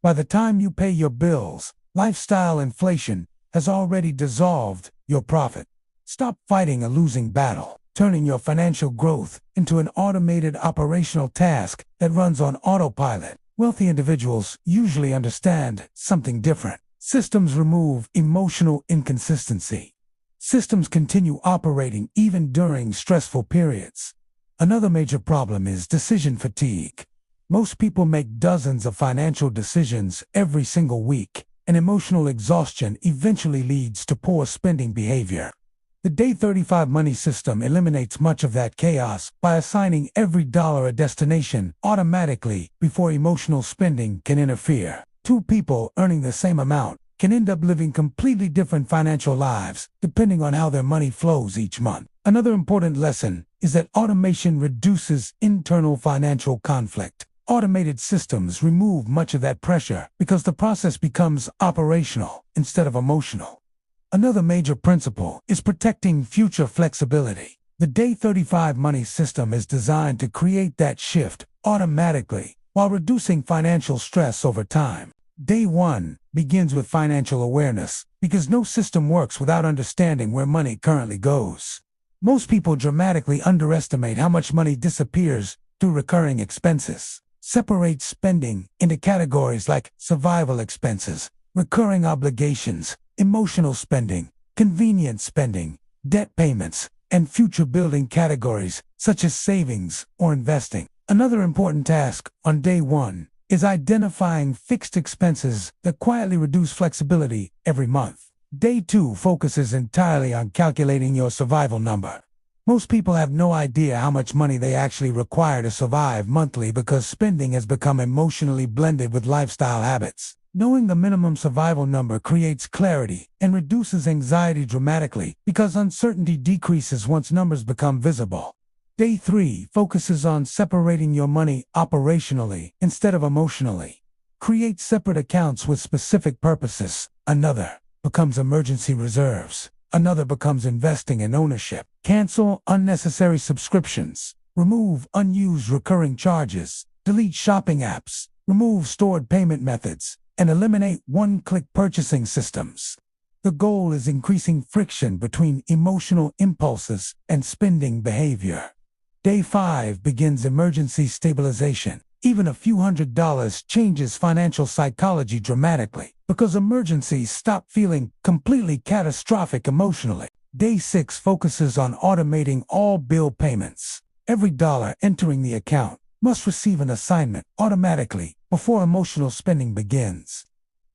By the time you pay your bills, lifestyle inflation has already dissolved your profit. Stop fighting a losing battle, turning your financial growth into an automated operational task that runs on autopilot. Wealthy individuals usually understand something different. Systems remove emotional inconsistency. Systems continue operating even during stressful periods. Another major problem is decision fatigue. Most people make dozens of financial decisions every single week, and emotional exhaustion eventually leads to poor spending behavior. The Day 35 money system eliminates much of that chaos by assigning every dollar a destination automatically before emotional spending can interfere. Two people earning the same amount can end up living completely different financial lives depending on how their money flows each month. Another important lesson is that automation reduces internal financial conflict. Automated systems remove much of that pressure because the process becomes operational instead of emotional. Another major principle is protecting future flexibility. The Day 35 money system is designed to create that shift automatically while reducing financial stress over time. Day 1 begins with financial awareness because no system works without understanding where money currently goes. Most people dramatically underestimate how much money disappears through recurring expenses. Separate spending into categories like survival expenses, recurring obligations, emotional spending, convenience spending, debt payments, and future-building categories such as savings or investing. Another important task on Day 1 is identifying fixed expenses that quietly reduce flexibility every month. Day 2 focuses entirely on calculating your survival number. Most people have no idea how much money they actually require to survive monthly because spending has become emotionally blended with lifestyle habits. Knowing the minimum survival number creates clarity and reduces anxiety dramatically because uncertainty decreases once numbers become visible. Day 3 focuses on separating your money operationally instead of emotionally. Create separate accounts with specific purposes. Another becomes emergency reserves. Another becomes investing and ownership. Cancel unnecessary subscriptions. Remove unused recurring charges. Delete shopping apps. Remove stored payment methods. And eliminate one-click purchasing systems. The goal is increasing friction between emotional impulses and spending behavior. Day 5 begins emergency stabilization. Even a few $100s changes financial psychology dramatically because emergencies stop feeling completely catastrophic emotionally. Day 6 focuses on automating all bill payments. Every dollar entering the account must receive an assignment automatically before emotional spending begins.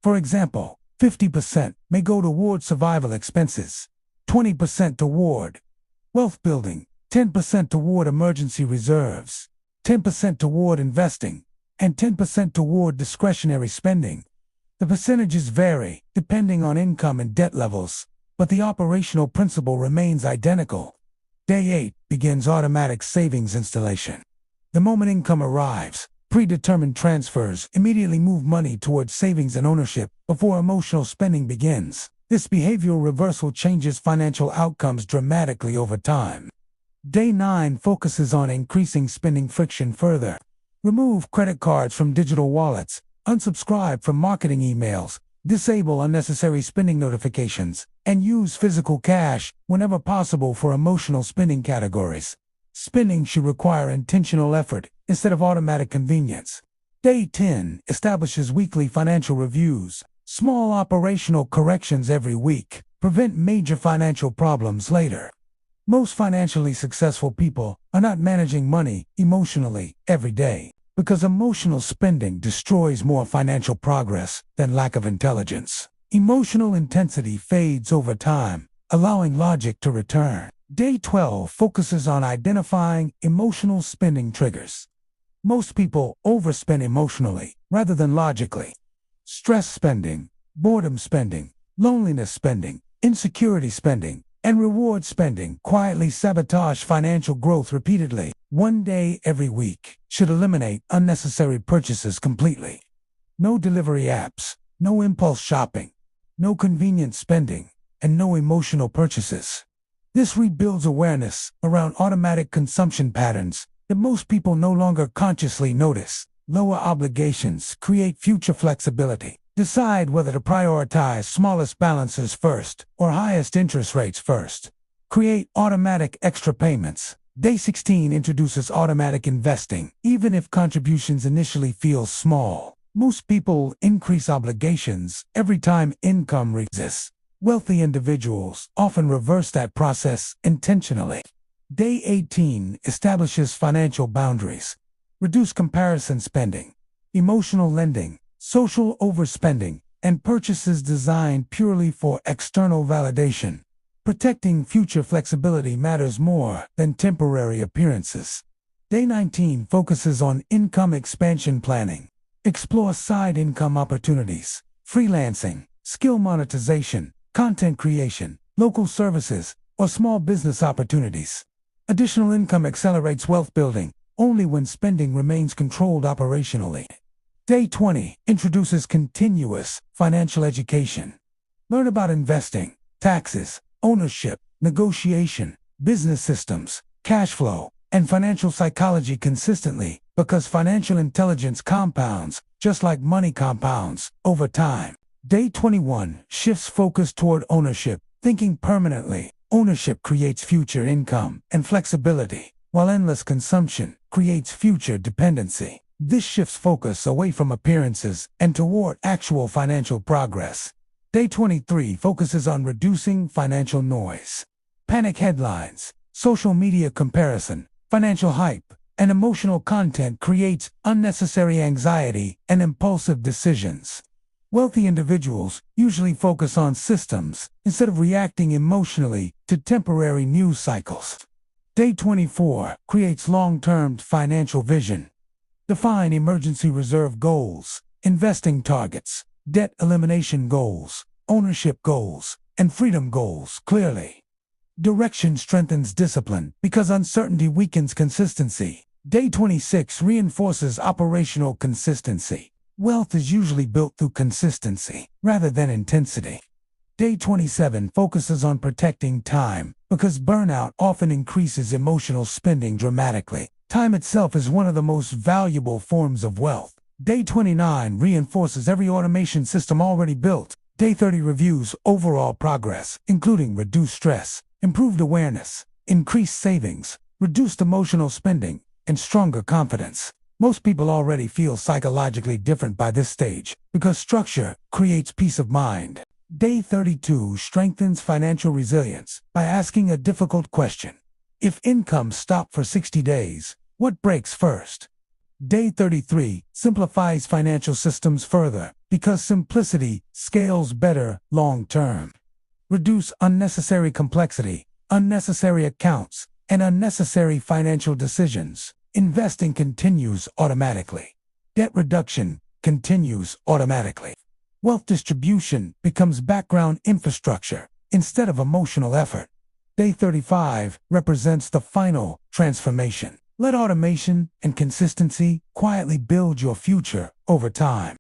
For example, 50% may go toward survival expenses, 20% toward wealth building, 10% toward emergency reserves, 10% toward investing, and 10% toward discretionary spending. The percentages vary depending on income and debt levels, but the operational principle remains identical. Day 8 begins automatic savings installation. The moment income arrives, predetermined transfers immediately move money towards savings and ownership before emotional spending begins. This behavioral reversal changes financial outcomes dramatically over time. Day 9 focuses on increasing spending friction further. Remove credit cards from digital wallets, unsubscribe from marketing emails, disable unnecessary spending notifications, and use physical cash whenever possible for emotional spending categories. Spending should require intentional effort instead of automatic convenience. Day 10 establishes weekly financial reviews. Small operational corrections every week prevent major financial problems later. Most financially successful people are not managing money emotionally every day because emotional spending destroys more financial progress than lack of intelligence. Emotional intensity fades over time, allowing logic to return. Day 12 focuses on identifying emotional spending triggers. Most people overspend emotionally rather than logically. Stress spending, boredom spending, loneliness spending, insecurity spending, and reward spending quietly sabotage financial growth repeatedly. One day every week should eliminate unnecessary purchases completely. No delivery apps, no impulse shopping, no convenience spending, and no emotional purchases. This rebuilds awareness around automatic consumption patterns that most people no longer consciously notice. Lower obligations create future flexibility. Decide whether to prioritize smallest balances first or highest interest rates first. Create automatic extra payments. Day 16 introduces automatic investing, even if contributions initially feel small. Most people increase obligations every time income rises. Wealthy individuals often reverse that process intentionally. Day 18 establishes financial boundaries. Reduce comparison spending, emotional lending, social overspending, and purchases designed purely for external validation. Protecting future flexibility matters more than temporary appearances. Day 19 focuses on income expansion planning. Explore side income opportunities, freelancing, skill monetization, content creation, local services, or small business opportunities. Additional income accelerates wealth building only when spending remains controlled operationally. Day 20 introduces continuous financial education. Learn about investing, taxes, ownership, negotiation, business systems, cash flow, and financial psychology consistently, because financial intelligence compounds, just like money compounds, over time. Day 21 shifts focus toward ownership, thinking permanently. Ownership creates future income and flexibility, while endless consumption creates future dependency. This shifts focus away from appearances and toward actual financial progress. Day 23 focuses on reducing financial noise. Panic headlines, social media comparison, financial hype, and emotional content creates unnecessary anxiety and impulsive decisions. Wealthy individuals usually focus on systems instead of reacting emotionally to temporary news cycles. Day 24 creates long-term financial vision. Define emergency reserve goals, investing targets, debt elimination goals, ownership goals, and freedom goals clearly. Direction strengthens discipline because uncertainty weakens consistency. Day 26 reinforces operational consistency. Wealth is usually built through consistency rather than intensity. Day 27 focuses on protecting time because burnout often increases emotional spending dramatically. Time itself is one of the most valuable forms of wealth. Day 29 reinforces every automation system already built. Day 30 reviews overall progress, including reduced stress, improved awareness, increased savings, reduced emotional spending, and stronger confidence. Most people already feel psychologically different by this stage because structure creates peace of mind. Day 32 strengthens financial resilience by asking a difficult question. If income stopped for 60 days, what breaks first? Day 33 simplifies financial systems further because simplicity scales better long-term. Reduce unnecessary complexity, unnecessary accounts, and unnecessary financial decisions. Investing continues automatically. Debt reduction continues automatically. Wealth distribution becomes background infrastructure instead of emotional effort. Day 35 represents the final transformation. Let automation and consistency quietly build your future over time.